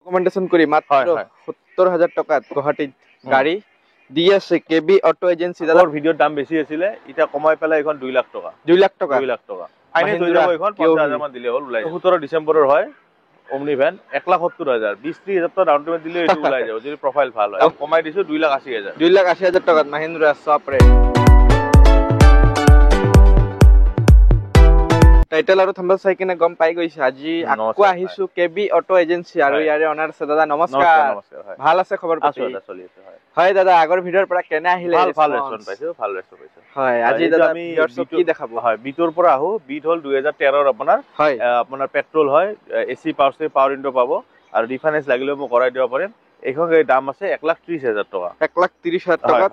ৰেকমেন্ডেশন কৰি মাত্ৰ ৭০,০০০ টাকাত গুৱাহাটীত গাড়ী দি আছে কেবি অটো এজেন্সি। দাদাৰ ভিডিঅ'ৰ দাম বেছি আছিলে, এটা কমাই পেলাই এখন 2 লাখ টাকা। 2 লাখ টাকা 2 লাখ টাকা ফাইনেন্স হৈ যাব, এখন 50,000 মান দিলে হ'ল ওলাই। 17 ডিসেম্বৰৰ হয় ওমনি ভ্যান 1,70,000 20-30,000 টাকা ডাউন পেমেন্ট দিলে এইটো ওলাই যাব যদি প্ৰফাইল ভাল হয়। কমাই দিছো 2,80,000 2,80,000 টাকাত মহিন্দ্রা সাপৰে। টাইটেল আৰু থাম্বনেল চাই কিনে গম পাই গৈছে আজি আকৌ আহিছো কেবি অটো এজেন্সি আৰু ইয়াৰে অনাৰ আছে। দাদা নমস্কাৰ। ভাল আছে খবৰ পাতি? চলি আছে হয় দাদা, আগৰ ভিডিঅ'ৰ পৰা কেনে আহিলে? ভাল ৰেসপন্স পাইছো, ভাল ৰেসপন্স পাইছো। হয় আজি দাদা আমি কি দেখাব? হয় বিটৰ পৰা আহো। বিট হল 2013 আপোনাৰ আপোনাৰ পেট্ৰল হয়, এসি পাৱাৰ উইন্ডো পাব আৰু ৰিফাইনেন্স লাগিলে মই কৰাই দিব পাৰিম। এইখন গাড়ীৰ দাম আছে 1,30,000 টাকা। 1,30,000 টাকা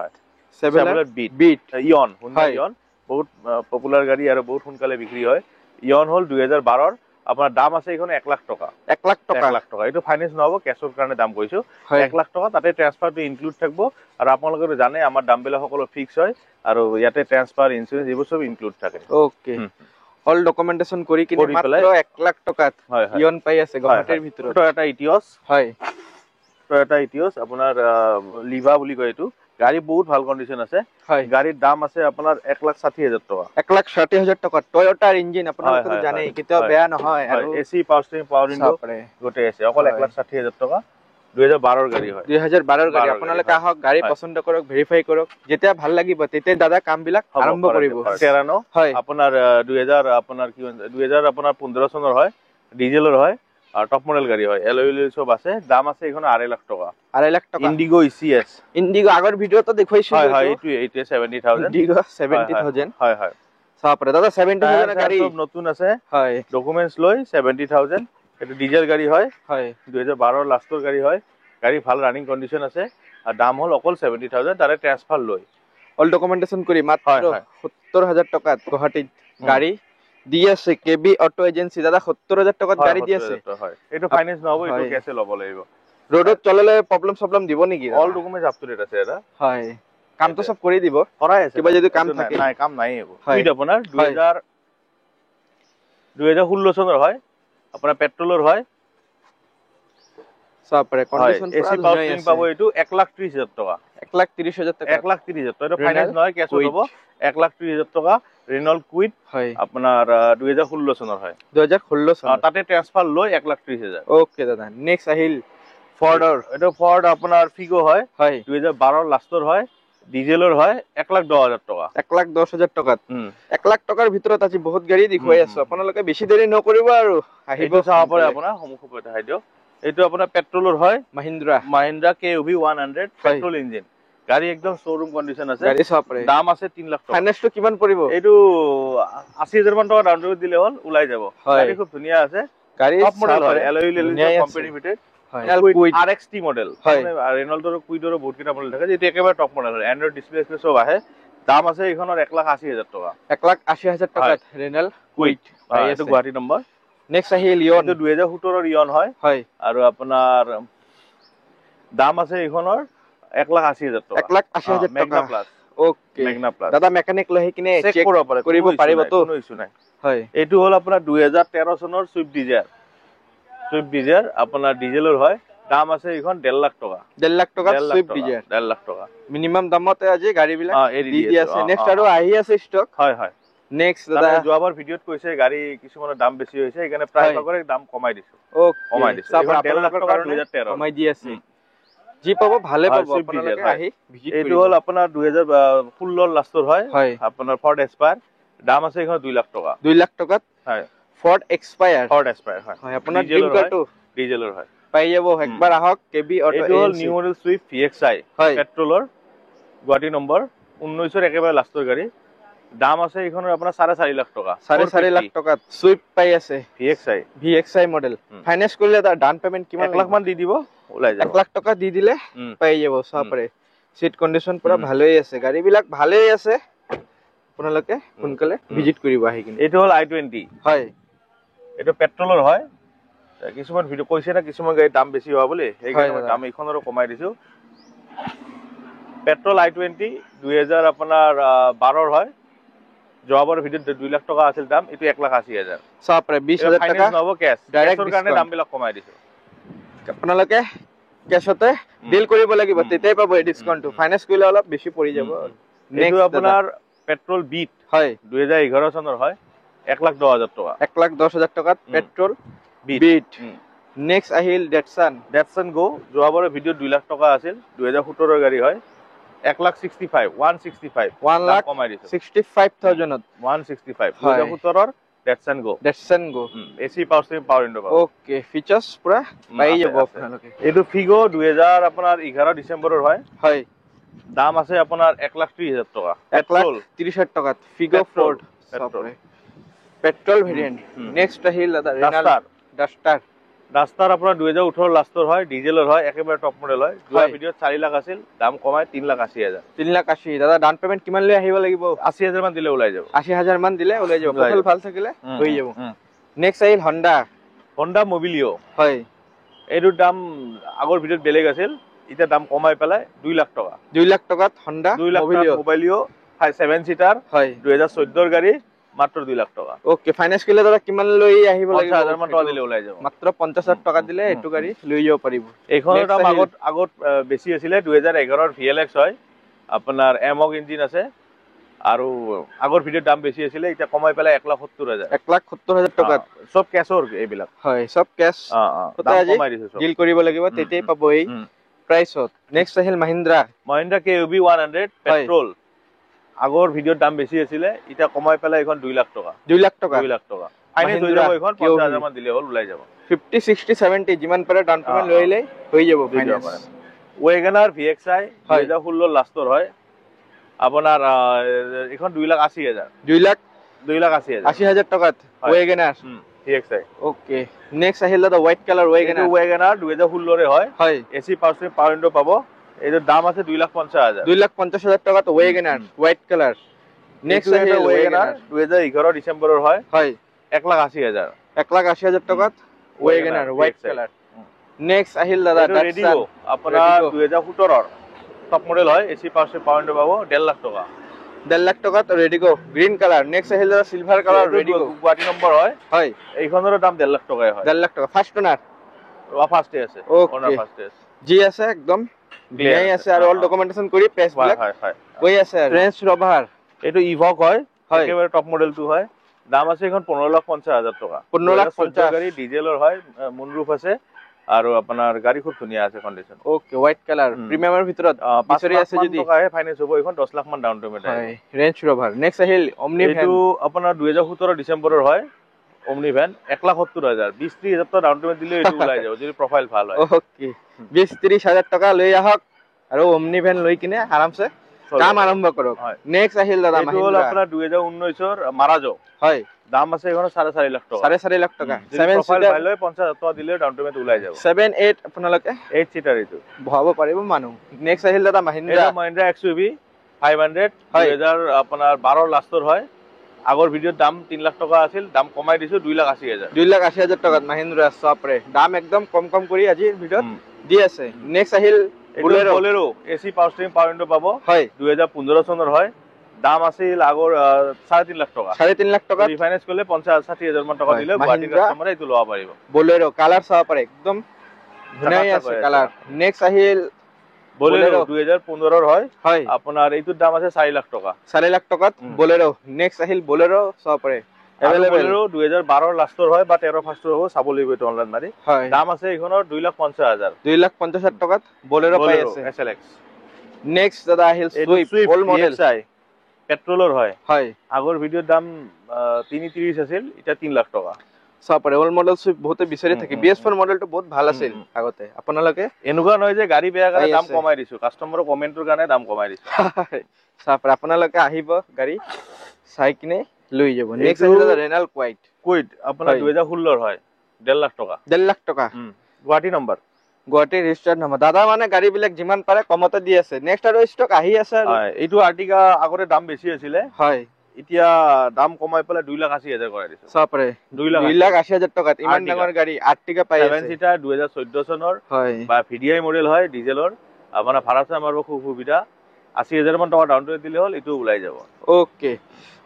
চেভেলাৰ বিট ইয়ন, হুন্ডা ইয়ন বহুত পপুলাৰ গাড়ী আৰু বহুত সোনকালে বিক্ৰী হয়। ইয়ন হল 2012 আপোনাৰ দাম আছে এখন 1 লাখ টাকা। 1 লাখ টাকা 1 লাখ টাকা এইটো ফাইনেন্স নহব, কেছৰ কাৰণে দাম কৈছো। 1 লাখ টাকা তাতে ট্ৰান্সফাৰটো ইনক্লুড থাকিব আৰু আপোনালোকে জানে আমাৰ দামবিলাক সকলো ফিক্স হয় আৰু ইয়াতে ট্ৰান্সফাৰ ইনস্যুৰেন্স এইবোৰ সব ইনক্লুড থাকে। ওকে অল ডকুমেন্টেশন কৰি কিনে মাত্ৰ 1 লাখ টাকাত ইয়ন পাই আছে গুৱাহাটীৰ ভিতৰত। টয়োটা ইটিঅছ হয়, টয়োটা ইটিঅছ আপোনাৰ লিভা বুলি কয় এইটো। গাড়ী বহুত ভাল কন্ডিশন আছে। গাড়ীৰ দাম আছে আপোনাৰ 1,60,000 টাকা। 1,60,000 টাকা টয়োটাৰ ইঞ্জিন আপোনালোকে জানে কেতিয়াও বেয়া নহয় আৰু AC power steering power window গোটেই আছে। অকল 1,60,000 টাকা 2012 গাড়ী হয়। 2012 গাড়ী। আপোনালোকে আহক, গাড়ী পছন্দ কৰক, ভেৰিফাই কৰক, যেতিয়া ভাল লাগিব তেতিয়া দাদা কামবিলাক আৰম্ভ কৰিব। টেৰানো আপোনাৰ 2000 আপোনাৰ কি 2000 আপোনাৰ 15 চনৰ হয়, ডিজেলৰ হয় আৰু টপ মডেল গাড়ী হয়। এলওএল সব আছে। দাম আছে এখন 2.5 লাখ টাকা। 2.5 লাখ টাকা। Indigo ECS. ইন্ডিগো আগৰ ভিডিঅ'টো দেখুৱাইছো। হয় এইটো 70,000। ইন্ডিগো 70,000। হয় সাপৰে দাদা 70,000 গাড়ী সব নতুন আছে। হয় ডকুমেন্টস লৈ 70,000। এটা ডিজেল গাড়ী হয়। 2012 লাষ্টৰ গাড়ী হয়। গাড়ী ভাল ৰানিং কন্ডিশন আছে আৰু দাম হল অকল 70,000 তাৰে ট্ৰান্সফাৰ লৈ অল ডকুমেন্টেশন কৰি মাত্ৰ ৭০,000 টাকাত গুৱাহাটীত গাড়ী দি আছে কেবি অটো এজেন্সি। দাদা ৭০,000 টাকাত গাড়ী দি আছে। হয় এইটো ফাইনেন্স নহব, এইটো কেছে ল'ব লাগিব। রোডত চলালে প্রবলেম দিব নেকি? All documents up to date আছে এটা। হয় কামটো সব কৰি দিব। কৰাই আছে। কিবা যদি কাম থাকে নাই কাম নাই একো। কুইট আপোনাৰ 2016 চনৰ হয়। আপোনাৰ পেট্ৰলৰ হয়। সাপৰে কন্ডিশন এসি পাৱাৰ ষ্টিয়াৰিং পাব এইটো 1,30,000 টাকা। 1,30,000 টাকা। 1,30,000 টাকা। এটা ফাইনেন্স নহয়, কেছ হ'ব। 1,30,000 টাকা ৰেনল্ট কুইট হয় আপোনাৰ 2016 চনৰ হয়। 2016 চনৰ তাতে ট্ৰান্সফাৰ লৈ 1,30,000। ওকে দাদা নেক্সট আহিল ফৰ্ডৰ। এটা ফৰ্ড আপোনাৰ ফিগো হয় 2012 লাষ্টৰ হয়, ডিজেলৰ হয় 1,10,000 টাকা। 1,10,000 টাকাত 1 লাখ টাকাৰ ভিতৰত আজি বহুত গাড়ী দেখুৱাই আছো। আপোনালোকে বেছি দেৰি নকৰিব আৰু আহিব চাব পাৰে। আপোনাৰ সন্মুখত দেখাই দিও। এইটো আপোনাৰ পেট্ৰলৰ হয়, মাহিন্দ্ৰা KUV 100 পেট্ৰল ইঞ্জিন গাড়ী, একদম শোৰুম কন্ডিশন আছে। গাড়ী চাব পাৰে। দাম আছে 3 লাখ টাকা। ফাইনেন্সটো কিমান পৰিব? এইটো 80,000 মান টাকা ডাউন পেমেন্ট দিলে হ'ল ওলাই যাব। গাড়ী খুব ধুনীয়া আছে। গাড়ী টপ মডেল হয়, LOL company fitted RXT model. ৰেনল্টৰ কুইডৰ বহুত কিটা মডেল থাকে, যেটো একেবাৰে টপ মডেল হয়। এন্ড্ৰইড ডিসপ্লে সব আহে। দাম আছে এইখনৰ 1,80,000 টাকা। 1,80,000 টাকাত ৰেনল্ট কুইড। এইটো গুৱাহাটী নম্বৰ। নেক্সট আহিল ইয়ন। এইটো 2017 ৰ ইয়ন হয়। আৰু আপোনাৰ দাম আছে এইখনৰ 1,80,000 টাকা। 1,80,000 টাকা। Magna plus. Okay Magna plus. দাদা মেকানিক লৈ কিনে চেক কৰিব পাৰিব তো? কোনো ইস্যু নাই। হয় এইটো হল আপোনাৰ 2013 চনৰ সুইফট ডিজায়াৰ। সুইফট ডিজায়াৰ আপোনাৰ ডিজেলৰ হয়। দাম আছে এইখন 1.5 লাখ টাকা। 1.5 লাখ টাকা সুইফট ডিজায়াৰ। 1.5 লাখ টাকা মিনিমাম দামতে আজি গাড়ীবিলাক দি আছে। নেক্সট আৰু আহি আছে স্টক। হয় নেক্সট দাদা যোৱাবাৰ ভিডিঅত কৈছে গাড়ী কিছুমানৰ দাম বেছি হৈছে, সেইকাৰণে প্ৰাইস করে দাম কমাই দিছো। কমাই দিছো। 1.5 লাখ টাকা 2013 কমাই দি আছে। জি পাব ভালে পাব আপোনালোকে আহি ভিজিট কৰিব। এইটো হল আপোনাৰ 2016 লাষ্টৰ হয়। আপোনাৰ ফৰ্ড এসপায়াৰ। দাম আছে এখন 2 লাখ টাকা। 2 লাখ টাকাত হয় ফৰ্ড এক্সপায়াৰ। হয় আপোনাৰ ড্ৰিম কাৰটো ডিজেলৰ হয়। পাই যাব। একবাৰ আহক কেবি অটো। এইটো হল নিউ মডেল সুইফট VXI পেট্ৰলৰ গুৱাহাটী নম্বৰ 19 ৰ একেবাৰে লাষ্টৰ গাড়ী। দাম আছে এইখনৰ আপোনাৰ 4.5 লাখ টাকা। 4.5 লাখ টাকাত সুইফট পাই আছে VXI মডেল। ফাইনান্স কৰিলে তাৰ ডাউন পেমেন্ট কিমান? 1 লাখ মান দি দিব ওলাই যাব। 1 লাখ টাকা দি দিলে পাই যাব। চাব পাৰে সিট কন্ডিশন পুৰা ভালেই আছে। গাড়ীবিলাক ভালেই আছে। আপোনালোকে সোনকালে ভিজিট কৰিব আহি কিনে। এইটো হল i20। হয় এইটো পেট্ৰলৰ হয়। কিছুমান ভিডিও কৈছে না কিছুমান গাড়ীৰ দাম বেছি হোৱা বুলি, সেইকাৰণে দাম এইখনৰো কমাই দিছো। পেট্ৰল i20 2000 আপোনাৰ 12 হয়। যোৱাবাৰ ভিডিঅত 2 লাখ টাকা আছিল দাম, এইটো 1,80,000। চাপ ৰে 20,000 টাকা নহব কেছ। ডাইৰেক্টৰ কাৰণে দামবিলাক কমাই দিছো। আপোনালোকে কেছতে ডিল কৰিব লাগিব, তেতিয়াই পাব এই ডিসকাউন্টটো। ফাইনান্স কৰিলে অলপ বেছি পৰি যাব। নেক্সট আপোনাৰ পেট্ৰল বিট হয় 2011 চনৰ হয় 1,10,000 টকা। 1,10,000 টকাত পেট্ৰল বিট। নেক্সট আহিল ডেটসন গো, যোৱাবাৰৰ ভিডিঅ'ত 2 লাখ টকা আছিল, 2017 গাড়ী হয়। 1,65,000 1,65,000 165 2017 Datsun Go AC power steering power window. Okay, features পুরা পাই যাব আপোনালোকে। এইটো ফিগো 2011 ডিসেম্বৰৰ হয়। হয়, দাম আছে আপোনাৰ 1,30,000 টকা। 1,30,000 টকাত Figo Ford petrol variant. Next আহিল ডাস্টাৰ আপোনাৰ 2018 লাষ্টৰ হয়, ডিজেলৰ হয়, একেবাৰে টপ মডেল হয়। যোৱা ভিডিঅ'ত 4 লাখ আছিল, দাম কমাই 3,80,000। 3,80,000। দাদা ডাউন পেমেন্ট কিমান লৈ আহিব লাগিব? 80,000 মান দিলে ওলাই যাব। 80,000 মান দিলে ওলাই যাব, প্ৰফাইল ভাল থাকিলে হৈ যাব। নেক্সট আহিল হন্ডা মোবিলিও। হয়, এইটোৰ দাম আগৰ ভিডিঅ'ত বেলেগ আছিল, এতিয়া দাম কমাই পেলাই 2 লাখ টকা। 2 লাখ টকাত হন্ডা মোবিলিও 7 সিটাৰ হয়, 2014 গাড়ী, মাত্ৰ 2 লাখ টকা। ওকে, ফাইনান্স কৰিলে দাদা কিমান লৈ আহিব লাগিব? 50,000 মান টকা দিলে ওলাই যাব। মাত্ৰ 50,000 টকা দিলে এইটো গাড়ী লৈ যাব পাৰিব। এইখনৰ দাম আগত বেছি আছিলে, 2011 VLX হয়, আপোনাৰ এমক ইঞ্জিন আছে, আৰু আগৰ ভিডিঅ'ৰ দাম বেছি আছিলে, এতিয়া কমাই পেলাই 1,70,000। 1,70,000 টকাত সব কেছৰ এইবিলাক। হয়, সব কেছ কমাই দিছো, ডিল কৰিব লাগিব, তেতিয়াই পাব এই প্ৰাইচত। নেক্সট আহিল মাহিন্দ্ৰা KUV 100 পেট্ৰল। আগৰ ভিডিঅ'ৰ দাম বেছি আছিলে, এতিয়া কমাই পেলাই এখন 2 লাখ টকা। 2 লাখ টকা ফাইনেন্স হৈ যাব, এখন 50,000 মান দিলে হ'ল, ওলাই যাব। 50, 60, 70 যিমান পাৰে ডাউন পেমেন্ট লৈ লই হৈ যাব ফাইনেন্স। WagonR VXI 2016 লাষ্টৰ হয়, আপোনাৰ এখন 2,80,000। 2,80,000 টকাত WagonR VXI। ওকে, নেক্সট আহিল দাদা হোৱাইট কালাৰ WagonR 2016 হয়, হয়, এসি পাওয়ার উইন্ডো পাব। এর দাম আছে 2,50,000। 2,50,000 টাকাত WagonR হোয়াইট কালার। নেক্সট আহিল WagonR 2011 ডিসেম্বৰৰ হয়, হয়, 1,80,000। 1,80,000 টাকাত WagonR হোয়াইট কালার। নেক্সট আহিল দাদা রেডিগো, আপোনাৰ 2017 টপ মডেল হয়, এসি পাওয়ার উইন্ডো পাব, 1.5 লাখ টাকা। 1.5 লাখ টাকাত রেডিগো গ্রিন কালার। নেক্সট আহিল দাদা সিলভার কালার রেডিগো, গুৱাহাটী নম্বৰ হয়। হয়, এইখনৰ দাম 1.5 লাখ টাকাই হয়। 1.5 লাখ টাকা। ফার্স্ট ওনার ফার্স্টে আছে, ওনার ফার্স্টে আছে, জি আছে, একদম ক্লিয়ার আছে, আর অল ডকুমেন্টেশন কৰি পেজ বিলাক হৈ আছে। ৰেঞ্জ ৰোভাৰ, এটো ইভক হয়, একেবাৰে টপ মডেলটো হয়, দাম আছে এখন 15,50,000 টাকা। 15,50,000 গাড়ী, ডিজেলৰ হয়, মুনৰুফ আছে, আৰু আপোনাৰ গাড়ী খুব ধুনীয়া আছে কন্ডিশন। ওকে, হোয়াইট কালাৰ প্ৰিমিয়ামেৰ ভিতৰত পিছৰি আছে, যদি টকাহে ফাইনান্স হ'ব, এখন 10 লাখ মান ডাউন পেমেন্ট হয়। Range Rover. নেক্সট আহিল অমনি ভ্যান। এটো আপোনাৰ 2017 ডিসেম্বৰৰ হয়, অমনি ভ্যান 1,70,000। 20-30,000 টাকা ডাউন পেমেন্ট দিলে এটো ওলাই যাব, যদি প্ৰফাইল ভাল হয়। ওকে, 20-30,000 টাকা লৈ আহক আৰু অমনি ভ্যান লৈ কিনে আৰামছে কাম আৰম্ভ কৰক। নেক্সট আহিল দাদা মাহিন্দ্ৰা, আপোনাৰ 2019 মাৰাজো। হয়, দাম আছে এখন 4.5 লাখ টাকা। 4.5 লাখ টাকা। 7 সিটার ভাই লয় 50,000 টাকা দিলে ডাউন পেমেন্ট ওলাই যাব। 7-8 আপোনালোকে 8 সিটার এটো বহাব পাৰিব মানুহ। নেক্সট আহিল দাদা মাহিন্দ্ৰা XUV 500 2000 আপোনাৰ 12 লাষ্টৰ হয়। আগৰ ভিডিঅ'ৰ দাম 3 লাখ টাকা আছিল, দাম কমাই দিছো 2,80,000। 2,80,000 টাকাত মাহিন্দ্ৰা সাপৰে। দাম একদম কম কৰি আজিৰ ভিডিঅ'ত দি আছে। নেক্সট আহিল Bolero, AC power স্টিয়াৰিং power window পাবো, হয়, 2015 চনৰ হয়, দাম আছিল আগৰ 3.5 লাখ টাকা। 3.5 লাখ টাকা ৰিফাইন্যান্স কৰলে 50-60,000 মান টাকা দিলে গুৱাহাটী কাস্টমাৰে এটো লওয়া পাৰিব। বোলেৰো কালাৰ চাব পাৰে, একদম ধুনীয়া আছে কালাৰ। নেক্সট আহিল বোলেৰো 2015 হয়, হয়, আপোনাৰ এইটোৰ দাম আছে 4 লাখ টাকা। 4 লাখ টাকাত বোলেৰো। নেক্সট আহিল বোলেৰো চাব পাৰে, अवेलेबल 2012 লাষ্টৰ হয় বা 13 ফাৰ্ষ্টৰ হ'ব, চাব লাগিব এটো অনলাইন মাৰি। দাম আছে এইখনৰ 2,50,000। 2,50,000 টাকাত বোলেৰো পাই আছে SLX। নেক্সট দাদা আহিল সুইফট অল মডেল, পেট্ৰলৰ হয়, হয়, আগৰ ভিডিঅ'ৰ দাম 3.30 আছিল, এতিয়া 3 লাখ টাকা। চাব পাৰে অল মডেল সুইফট বহুতে বিচাৰি থাকে। BS4 মডেলটো বহুত ভাল আছিল আগতে। আপোনালোকে এনেকুৱা নহয় যে গাড়ী বেয়া কাৰণে দাম কমাই দিছো, কাস্টমাৰৰ কমেন্টৰ কাৰণে দাম কমাই দিছো। চাব পাৰে, আপোনালোকে আহিব গাড়ী চাই কিনে লৈ যাব। নেক্সট আহিল ৰেনাল্ট কুইড, আপোনাৰ 2016 হয়, 1.5 লাখ টাকা। 1.5 লাখ টাকা গুৱাহাটী নম্বৰ, গুৱাহাটী ৰেজিস্টাৰ্ড নম্বৰ। দাদা মানে গাড়ী বিলাক যিমান পাৰে কমতে দি আছে। নেক্সট আৰু ষ্টক আহি আছে। এইটো আৰ্টিকা আগতে দাম বেছি আছিলে, হয়, এতিয়া দাম কমাই পেলাই 2,80,000 কৰাই দিছে। চাব পাৰে 2,80,000 টাকাত ইমান ডাঙৰ গাড়ী আৰ্টিকা পাই আছে। 7 সিটাৰ 2014 চনৰ, হয়, বা VDI মডেল হয়, ডিজেলৰ। আপোনাৰ ভাড়া চাড়া মাৰিব খুব সুবিধা। 80,000 মান টাকা ডাউন পেমেন্ট দিলে হ'ল, এটো ওলাই যাব। ওকে,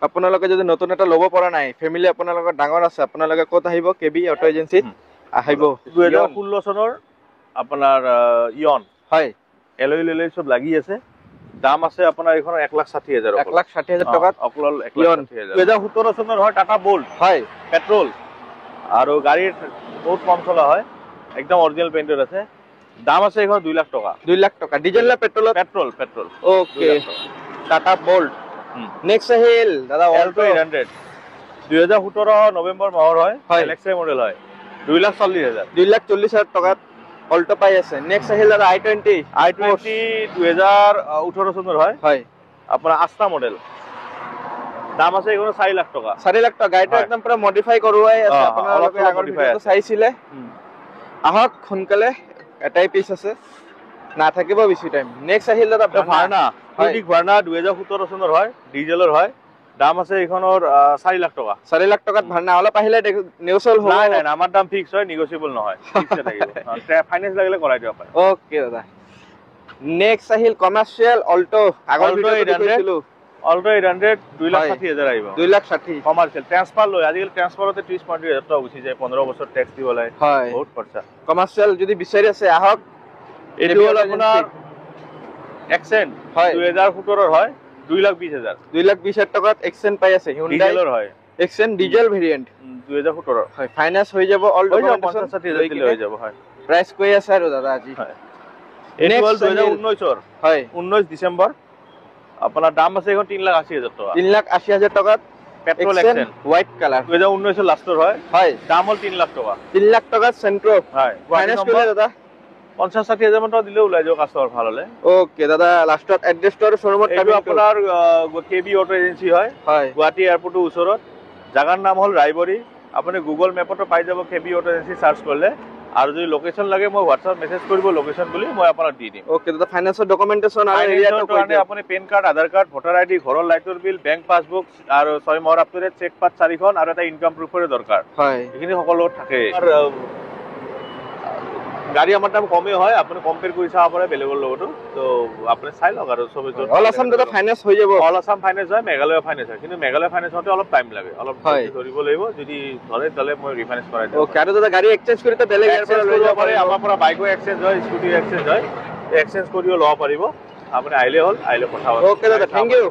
আপোনালোকে যদি নতুন এটা ল'ব পৰা নাই, ফ্যামিলি আপোনালোকৰ ডাঙৰ আছে, আপোনালোকে ক'ত আহিব? কেবি অটো এজেন্সিত আহিব। 2016 চনৰ আপোনাৰ ইয়ন হয় এলই সব লাগি আছে দাম আছে আপোনাৰ এইখন 1,60,000 1,60,000 টাকাত অকল 1,60,000 2017 চনৰ হয় টাটা বোল্ট হয় পেট্ৰল আৰু গাড়ীৰ বহুত কম চলা হয় একদম অৰিজিনাল পেইন্টেড আছে দাম আছে এইখন 2 লাখ টকা 2 লাখ টকা ডিজেল না petrol petrol okay Tata bolt next আহিল দাদা অল্টো 800 2017 নৱেম্বৰ মাহৰ হয় এলএক্সআই মডেল হয় 2,40,000 2,40,000 টাকাত অল্টো পাই আছে নেক্সট আহিল দাদা i20 2018 চনৰ হয় হয় আপোনাৰ আস্তা মডেল দাম আছে এইখন 4 লাখ টকা 4 লাখ টকা গাড়ীটো একদম পুৰা মডিফাই কৰোৱাই আছে আপোনালোকে আগৰ ভিডিঅটো চাইছিলে আহক সোনকালে এটাই পিস আছে না থাকিব বেছি টাইম নেক্সট আহিল দাদা ভাৰ্না কুইক ভাৰ্না 2017 চনৰ হয় ডিজেলৰ হয় দাম আছে এইখনৰ 4 লাখ টকা 4 লাখ টকাত ভাৰ্না অলপ আহিলে নিউচল হ'ব নাই আমাৰ দাম ফিক্স হয় নিগোচিয়েবল নহয় ফিক্সে থাকিব ফাইনান্স লাগিলে কৰাই দিব পাৰে ওকে দাদা নেক্সট আহিল কমাৰ্শিয়াল অল্টো আগৰ ভিডিঅটো কৈছিলো অল্টো 800 2,60,000 আহিব 2,60,000 কমাৰ্শিয়াল ট্ৰান্সফাৰ লৈ আজিকালি ট্ৰান্সফাৰতে 30-35,000 টকা গুচি যায় 15 বছৰ ট্যাক্স দিব লাগে বহুত খৰচা কমাৰ্শিয়াল যদি বিচাৰি আছে আহক এইটো হল আপোনাৰ এক্সেন্ট 2017 ৰ হয় 2,20,000 2,20,000 টকাত এক্সেন্ট পাই আছে Hyundai ডিজেলৰ হয় এক্সেন্ট ডিজেল ভেৰিয়েন্ট 2017 হয় ফাইনান্স হৈ যাব অল ডকুমেন্টেশন 50,000 দিলে হৈ যাব হয় প্রাইস কৈ আছে আৰু দাদা আজি হয় এইটো হল 2019 ৰ হয় 19 ডিসেম্বৰ আপোনাৰ দাম আছে এখন 3,80,000 টকা 3,80,000 টকাত পেট্ৰল এক্সেন্ট হোয়াইট কালাৰ 2019 ৰ লাষ্টৰ হয় হয় দাম হল 3 লাখ টকা 3 লাখ টকাত সেন্ট্রো হয় ফাইনান্স কৰিলে দাদা 50,000-60,000 মান টকা দিলে ওলাই যাব কাষ্টমাৰ ভাল হলে ওকে দাদা লাষ্টত এড্ৰেছটো শোৰুমত এইটো আপোনাৰ কেবি অটো এজেন্সি হয় গুৱাহাটী এয়াৰপোৰ্টৰ ওচৰত জাগাৰ নাম হল ৰায়বৰী আপুনি গুগল মেপতো পাই যাব কেবি অটো এজেন্সি সাৰ্চ কৰলে আৰু যদি লোকেশন লাগে মই হোৱাটছআপ মেসেজ কৰিব লোকেশন বুলি মই আপোনাক দি দিম ওকে দাদা ফাইনান্সৰ ডকুমেন্টেশন আৰু এৰিয়াটো কৈ দিম আপুনি পেন কাৰ্ড আধাৰ কাৰ্ড ভোটাৰ আইডি ঘৰৰ লাইটৰ বিল বেংক পাছবুক আৰু 6 মাহৰ আপটু ডেট চেক পাঁচ 4খন আৰু এটা ইনকাম প্ৰুফৰ দৰকাৰ হয় এইখিনি সকলো থাকে গাড়ী আমাৰ দাম কমে হয় আপুনি কম্পেয়াৰ কৰি চাব পাৰে বেলেগৰ লগতো তো আপুনি চাই লওক আৰু সবে অল আসাম দাদা ফাইনান্স হৈ যাব অল আসাম ফাইনান্স হয় মেঘালয় ফাইনান্স হয় কিন্তু মেঘালয় ফাইনান্স হতে অলপ টাইম লাগে অলপ ধৰিব লাগিব যদি ধৰে তালে মই ৰিফাইনান্স কৰাই দিম ওকে আৰু দাদা গাড়ী এক্সচেঞ্জ কৰি তে বেলেগ এয়াৰ পৰা লৈ যাব পাৰে আমাৰ পৰা বাইকো এক্সচেঞ্জ হয় স্কুটি এক্সচেঞ্জ হয় এক্সচেঞ্জ কৰিও লব পাৰিব আপুনি আহিলে হল আহিলে কথা ওকে দাদা থ্যাংক ইউ